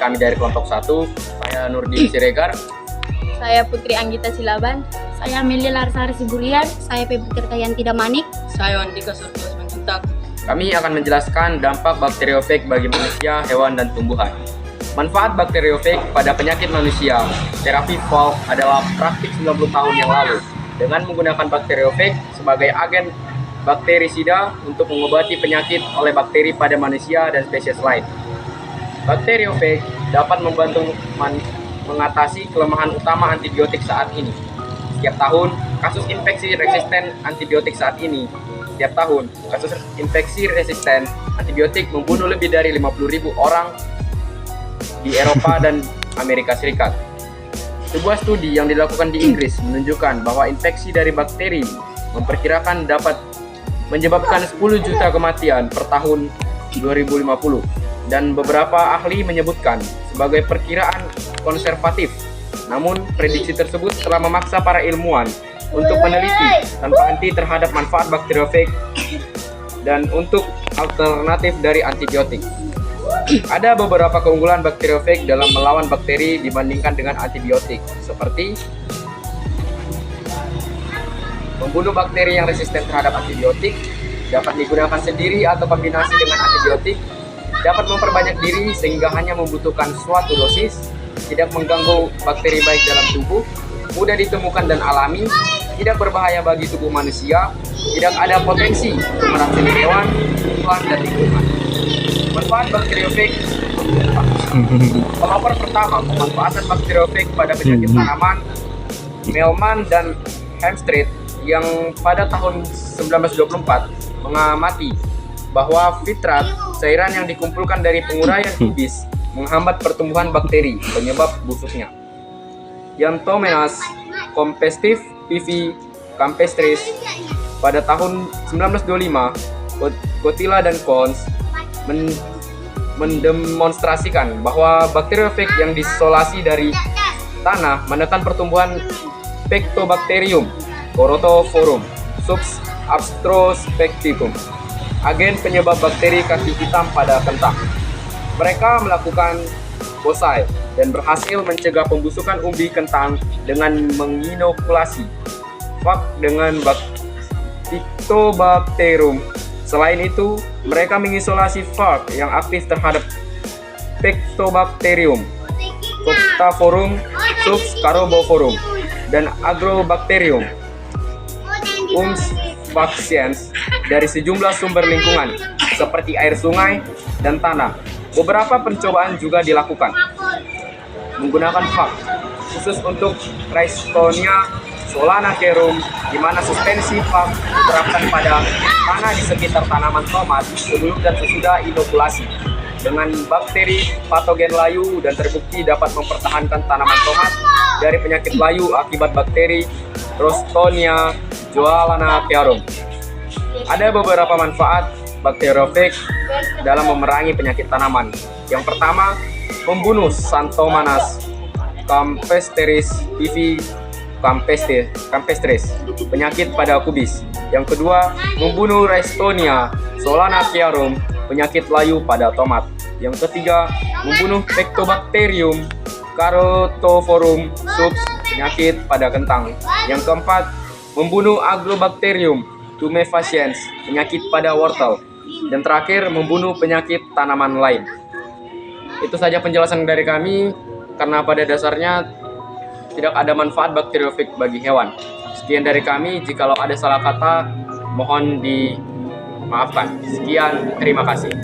kami dari kelompok 1. Saya Nurdin Siregar. Saya Putri Anggita Silaban. Saya Meli Larsari Siburian. Saya Febri Tirtayanti Damanik. Saya Andika Surplus Mencutak. Kami akan menjelaskan dampak bakteriofag bagi manusia, hewan, dan tumbuhan. Manfaat bakteriofag pada penyakit manusia. Terapi Falk adalah praktik 90 tahun yang lalu dengan menggunakan bakteriofag sebagai agen bakterisida untuk mengobati penyakit oleh bakteri pada manusia dan spesies lain. Bakteriofag dapat membantu mengatasi kelemahan utama antibiotik saat ini. Setiap tahun, kasus infeksi resisten antibiotik membunuh lebih dari 50.000 orang di Eropa dan Amerika Serikat. Sebuah studi yang dilakukan di Inggris menunjukkan bahwa infeksi dari bakteri memperkirakan dapat menyebabkan 10 juta kematian per tahun 2050, dan beberapa ahli menyebutkan sebagai perkiraan konservatif. Namun, prediksi tersebut telah memaksa para ilmuwan untuk meneliti tanpa henti terhadap manfaat bakteriofag dan untuk alternatif dari antibiotik. Ada beberapa keunggulan bakteriofag dalam melawan bakteri dibandingkan dengan antibiotik, seperti membunuh bakteri yang resisten terhadap antibiotik, dapat digunakan sendiri atau kombinasi dengan antibiotik, dapat memperbanyak diri sehingga hanya membutuhkan suatu dosis, tidak mengganggu bakteri baik dalam tubuh, mudah ditemukan dan alami, tidak berbahaya bagi tubuh manusia, tidak ada potensi untuk meracuni hewan, tumbuhan, dan lingkungan. Manfaat bakteriofag. Pelopor pertama pemanfaatan bakteriofag pada penyakit tanaman, Mehlman dan Hemstreet, yang pada tahun 1924 mengamati bahwa fitrat, cairan yang dikumpulkan dari penguraian kubis, menghambat pertumbuhan bakteri penyebab busuknya. Xanthomenas campestris PV campestris pada tahun 1925, Kotila dan Cons mendemonstrasikan bahwa bakteriofag yang diisolasi dari tanah menekan pertumbuhan Pectobacterium corotophorum subabstrospecticum, agen penyebab bakteri kaki hitam pada kentang. Mereka melakukan bonsai dan berhasil mencegah pembusukan umbi kentang dengan menginokulasi fag dengan Pectobacterium. Selain itu, mereka mengisolasi fag yang aktif terhadap Pectobacterium, Cryptophorum subscaroboforum, dan Agrobacterium faciens dari sejumlah sumber lingkungan seperti air sungai dan tanah. Beberapa pencobaan juga dilakukan menggunakan fag khusus untuk Rhizostonia solanacearum, di mana suspensi fag diterapkan pada tanah di sekitar tanaman tomat sebelum dan sesudah inokulasi dengan bakteri patogen layu, dan terbukti dapat mempertahankan tanaman tomat dari penyakit layu akibat bakteri Rhizostonia solanacearum. Ada beberapa manfaat bakteriofag dalam memerangi penyakit tanaman. Yang pertama, membunuh Xanthomenas campestris PV campestris, penyakit pada kubis. Yang kedua, membunuh Rhizostonia solanacearum, penyakit layu pada tomat. Yang ketiga, membunuh Pectobacterium corotophorum subs, penyakit pada kentang. Yang keempat, membunuh Agrobacterium tumefaciens, penyakit pada wortel. Dan terakhir, membunuh penyakit tanaman lain. Itu saja penjelasan dari kami, karena pada dasarnya tidak ada manfaat bakteriofag bagi hewan. Sekian dari kami, jikalau ada salah kata mohon dimaafkan. Sekian, terima kasih.